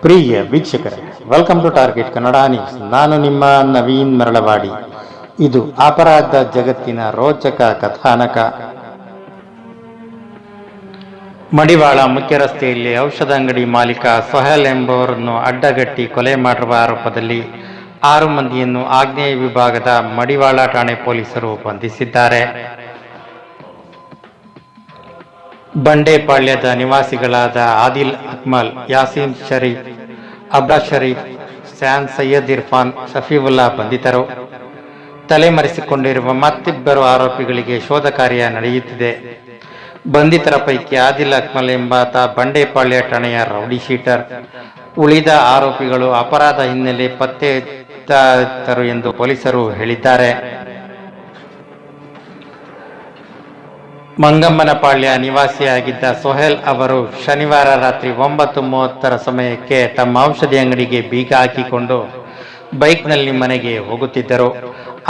ಪ್ರಿಯ ವೀಕ್ಷಕರೇ, welcome to Target Kannada news. ನಾನು ನಿಮ್ಮ ನವೀನ್ ಮರಳವಾಡಿ. ಇದು ಅಪರಾಧ ಜಗತ್ತಿನ ರೋಚಕ ಕಥಾನಕ. ಮಡಿವಾಳ ಮುಖ್ಯ ರಸ್ತೆಯಲ್ಲಿ ಔಷಧ ಅಂಗಡಿ ಮಾಲೀಕ ಸೊಹೇಲ್ ಎಂಬುವರನ್ನು ಅಡ್ಡಗಟ್ಟಿ ಕೊಲೆ ಮಾಡಿರುವ ಆರೋಪದಲ್ಲಿ 6 ಮಂದಿಯನ್ನು ಆಗ್ನೇಯ ವಿಭಾಗದ ಮಡಿವಾಳ ಠಾಣೆ ಪೊಲೀಸರು ಬಂಧಿಸಿದ್ದಾರೆ. ಬಂಡೆಪಾಳ್ಯದ ನಿವಾಸಿಗಳಾದ ಆದಿಲ್ ಅಕ್ಮಲ್, ಯಾಸೀನ್ ಶರೀಫ್, ಅಬ್ರಾ ಶರೀಫ್, ಸ್ಯಾನ್ ಸೈಯದ್ ಇರ್ಫಾನ್, ಶಫೀವುಲ್ಲಾ ಬಂಧಿತರು. ತಲೆಮರೆಸಿಕೊಂಡಿರುವ ಮತ್ತಿಬ್ಬರು ಆರೋಪಿಗಳಿಗೆ ಶೋಧ ಕಾರ್ಯ ನಡೆಯುತ್ತಿದೆ. ಬಂಧಿತರ ಪೈಕಿ ಆದಿಲ್ ಅಕ್ಮಲ್ ಎಂಬಾತ ಬಂಡೆಪಾಳ್ಯ ಠಾಣೆಯ ರೌಡಿ ಶೀಟರ್. ಉಳಿದ ಆರೋಪಿಗಳು ಅಪರಾಧ ಹಿನ್ನೆಲೆ ಪತ್ತೆಹಚ್ಚರು ಎಂದು ಪೊಲೀಸರು ಹೇಳಿದ್ದಾರೆ. ಮಂಗಮ್ಮನಪಾಳ್ಯ ನಿವಾಸಿಯಾಗಿದ್ದ ಸೊಹೇಲ್ ಅವರು ಶನಿವಾರ ರಾತ್ರಿ 9:30 ಸಮಯಕ್ಕೆ ತಮ್ಮ ಔಷಧಿ ಅಂಗಡಿಗೆ ಬೀಗ ಹಾಕಿಕೊಂಡು ಬೈಕ್ನಲ್ಲಿ ಮನೆಗೆ ಹೋಗುತ್ತಿದ್ದರು.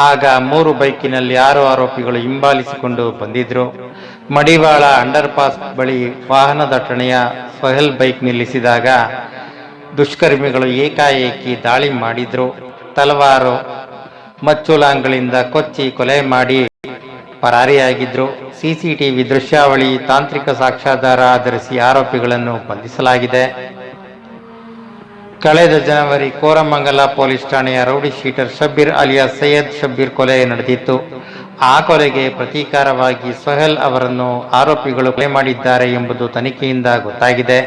ಆಗ 3 ಬೈಕಿನಲ್ಲಿ 6 ಆರೋಪಿಗಳು ಹಿಂಬಾಲಿಸಿಕೊಂಡು ಬಂದಿದ್ರು. ಮಡಿವಾಳ ಅಂಡರ್ ಪಾಸ್ ಬಳಿ ವಾಹನ ದಟ್ಟಣೆಯ ಸೊಹೇಲ್ ಬೈಕ್ ನಿಲ್ಲಿಸಿದಾಗ ದುಷ್ಕರ್ಮಿಗಳು ಏಕಾಏಕಿ ದಾಳಿ ಮಾಡಿದ್ರು. ತಲವಾರು ಮಚ್ಚುಲಾಂಗಳಿಂದ ಕೊಚ್ಚಿ ಕೊಲೆ ಮಾಡಿ ಪರಾರಿಯಾಗಿದ್ರು. ಸಿಸಿಟಿವಿ ದೃಶ್ಯಾವಳಿ, ತಾಂತ್ರಿಕ ಸಾಕ್ಷ್ಯಾಧಾರ ಆಧರಿಸಿ ಆರೋಪಿಗಳನ್ನು ಬಂಧಿಸಲಾಗಿದೆ. ಕಳೆದ ಜನವರಿ ಕೋರಮಂಗಲ ಪೊಲೀಸ್ ಠಾಣೆಯ rowdy sheeter Shabbir alias Syed Shabbir ಕೊಲೆ ನಡೆದಿತ್ತು. ಆ ಕೊಲೆಗೆ ಪ್ರತೀಕಾರವಾಗಿ ಸೊಹೇಲ್ ಅವರನ್ನು ಆರೋಪಿಗಳು ಕೊಲೆ ಮಾಡಿದ್ದಾರೆ ಎಂಬುದು ತನಿಖೆಯಿಂದ ಗೊತ್ತಾಗಿದೆ.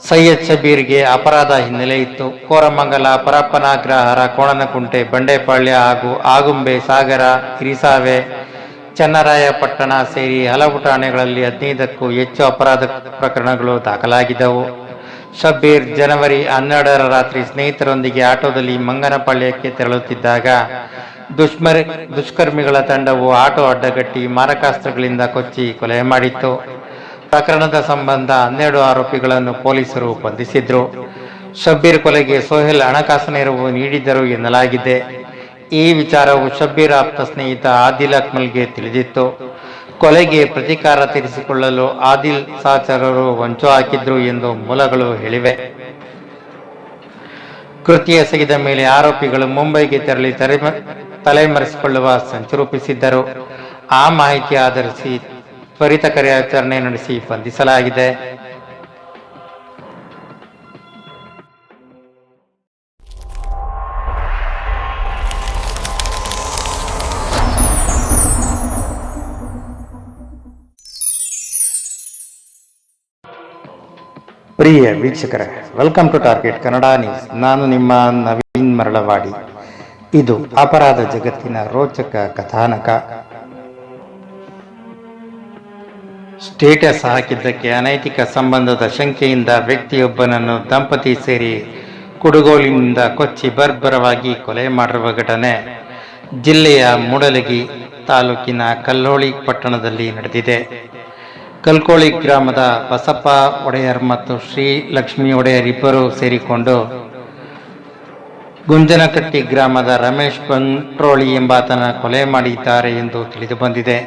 ಸೈಯದ್ ಶಬ್ಬೀರ್ಗೆ ಅಪರಾಧ ಹಿನ್ನೆಲೆ ಇತ್ತು. ಕೋರಮಂಗಲ, ಪರಪ್ಪನಾಗ್ರಹಾರ, ಕೋಣನಕುಂಟೆ, ಬಂಡೆಪಾಳ್ಯ ಹಾಗೂ ಆಗುಂಬೆ, ಸಾಗರ, ಹಿರಿಸಾವೆ, ಚನ್ನರಾಯಪಟ್ಟಣ ಸೇರಿ ಹಲವು ಠಾಣೆಗಳಲ್ಲಿ 15ಕ್ಕೂ ಹೆಚ್ಚು ಅಪರಾಧ ಪ್ರಕರಣಗಳು ದಾಖಲಾಗಿದ್ದವು. ಶಬ್ಬೀರ್ ಜನವರಿ 12ರ ರಾತ್ರಿ ಸ್ನೇಹಿತರೊಂದಿಗೆ ಆಟೋದಲ್ಲಿ ಮಂಗನಪಾಳ್ಯಕ್ಕೆ ತೆರಳುತ್ತಿದ್ದಾಗ ದುಷ್ಕರ್ಮಿಗಳ ತಂಡವು ಆಟೋ ಅಡ್ಡಗಟ್ಟಿ ಮಾರಕಾಸ್ತ್ರಗಳಿಂದ ಕೊಚ್ಚಿ ಕೊಲೆ ಮಾಡಿತ್ತು. ಪ್ರಕರಣದ ಸಂಬಂಧ 12 ಆರೋಪಿಗಳನ್ನು ಪೊಲೀಸರು ಬಂಧಿಸಿದ್ರು. ಶಬ್ಬೀರ್ ಕೊಲೆಗೆ ಸೊಹೇಲ್ ಹಣಕಾಸು ನೆರವು ನೀಡಿದ್ದರು ಎನ್ನಲಾಗಿದೆ. ಈ ವಿಚಾರವು ಶಬ್ಬೀರ್ ಆಪ್ತ ಸ್ನೇಹಿತ ಆದಿಲ್ ಅಕ್ಮಲ್ಗೆ ತಿಳಿದಿತ್ತು. ಕೊಲೆಗೆ ಪ್ರತೀಕಾರ ತೀರಿಸಿಕೊಳ್ಳಲು ಆದಿಲ್ ಸಹಚರರು ಹೊಂಚು ಹಾಕಿದ್ರು ಎಂದು ಮೂಲಗಳು ಹೇಳಿವೆ. ಕೃತ್ಯ ಎಸಗಿದ ಮೇಲೆ ಆರೋಪಿಗಳು ಮುಂಬೈಗೆ ತೆರಳಿ ತಲೆಮರೆಸಿಕೊಳ್ಳುವ ಸಂಚು ರೂಪಿಸಿದ್ದರು. ಆ ಮಾಹಿತಿ ಆಧರಿಸಿ ತ್ವರಿತ ಕಾರ್ಯಾಚರಣೆ ನಡೆಸಿ ಬಂಧಿಸಲಾಗಿದೆ. ಪ್ರಿಯ ವೀಕ್ಷಕರೇ, welcome to Target Kannada news. ನಾನು ನಿಮ್ಮ ನವೀನ್ ಮರಳವಾಡಿ. ಇದು ಅಪರಾಧ ಜಗತ್ತಿನ ರೋಚಕ ಕಥಾನಕ. ಸ್ಟೇಟಸ್ ಹಾಕಿದ್ದಕ್ಕೆ ಅನೈತಿಕ ಸಂಬಂಧದ ಶಂಕೆಯಿಂದ ವ್ಯಕ್ತಿಯೊಬ್ಬನನ್ನು ದಂಪತಿ ಸೇರಿ ಕುಡುಗೋಲಿನಿಂದ ಕೊಚ್ಚಿ ಬರ್ಬರವಾಗಿ ಕೊಲೆ ಮಾಡಿರುವ ಘಟನೆ ಜಿಲ್ಲೆಯ ಮೂಡಲಗಿ ತಾಲೂಕಿನ ಕಲ್ಲೋಳಿ ಪಟ್ಟಣದಲ್ಲಿ ನಡೆದಿದೆ. ಕಲ್ಕೋಳಿ ಗ್ರಾಮದ ಬಸಪ್ಪ ಒಡೆಯರ್ ಮತ್ತು ಶ್ರೀ ಲಕ್ಷ್ಮೀ ಒಡೆಯರ್ ಇಬ್ಬರು ಸೇರಿಕೊಂಡು ಗುಂಜನಕಟ್ಟಿ ಗ್ರಾಮದ ರಮೇಶ್ ಬಂಟ್ರೋಳಿ ಎಂಬಾತನ ಕೊಲೆ ಮಾಡಿದ್ದಾರೆ ಎಂದು ತಿಳಿದು ಬಂದಿದೆ.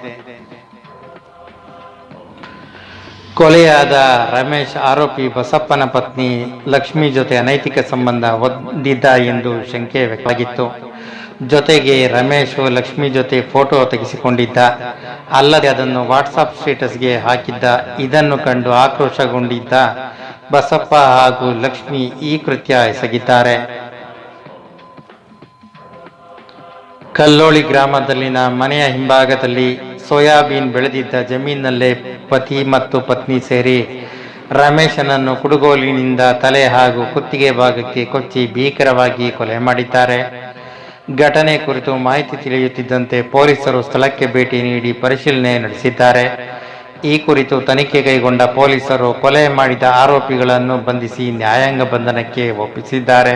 ಕೊಲೆಯಾದ ರಮೇಶ್ ಆರೋಪಿ ಬಸಪ್ಪನ ಪತ್ನಿ ಲಕ್ಷ್ಮಿ ಜೊತೆ ಅನೈತಿಕ ಸಂಬಂಧ ಹೊಂದಿದ್ದ ಎಂದು ಶಂಕೆ ವ್ಯಕ್ತವಾಗಿತ್ತು. ಜೊತೆಗೆ ರಮೇಶ್ ಲಕ್ಷ್ಮಿ ಜೊತೆ ಫೋಟೋ ತೆಗೆಸಿಕೊಂಡಿದ್ದ, ಅಲ್ಲದೆ ಅದನ್ನು ವಾಟ್ಸಾಪ್ ಸ್ಟೇಟಸ್ಗೆ ಹಾಕಿದ್ದ. ಇದನ್ನು ಕಂಡು ಆಕ್ರೋಶಗೊಂಡಿದ್ದ ಬಸಪ್ಪ ಹಾಗೂ ಲಕ್ಷ್ಮಿ ಈ ಕೃತ್ಯ ಎಸಗಿದ್ದಾರೆ. ಕಲ್ಲೋಳಿ ಗ್ರಾಮದಲ್ಲಿನ ಮನೆಯ ಹಿಂಭಾಗದಲ್ಲಿ ಸೋಯಾಬೀನ್ ಬೆಳೆದಿದ್ದ ಜಮೀನಿನಲ್ಲೇ ಪತಿ ಮತ್ತು ಪತ್ನಿ ಸೇರಿ ರಮೇಶನನ್ನು ಕುಡುಗೋಲಿನಿಂದ ತಲೆ ಹಾಗೂ ಕುತ್ತಿಗೆ ಭಾಗಕ್ಕೆ ಕೊಚ್ಚಿ ಭೀಕರವಾಗಿ ಕೊಲೆ ಮಾಡಿದ್ದಾರೆ. ಘಟನೆ ಕುರಿತು ಮಾಹಿತಿ ತಿಳಿಯುತ್ತಿದ್ದಂತೆ ಪೊಲೀಸರು ಸ್ಥಳಕ್ಕೆ ಭೇಟಿ ನೀಡಿ ಪರಿಶೀಲನೆ ನಡೆಸಿದ್ದಾರೆ. ಈ ಕುರಿತು ತನಿಖೆ ಕೈಗೊಂಡ ಪೊಲೀಸರು ಕೊಲೆ ಮಾಡಿದ ಆರೋಪಿಗಳನ್ನು ಬಂಧಿಸಿ ನ್ಯಾಯಾಂಗ ಬಂಧನಕ್ಕೆ ಒಪ್ಪಿಸಿದ್ದಾರೆ.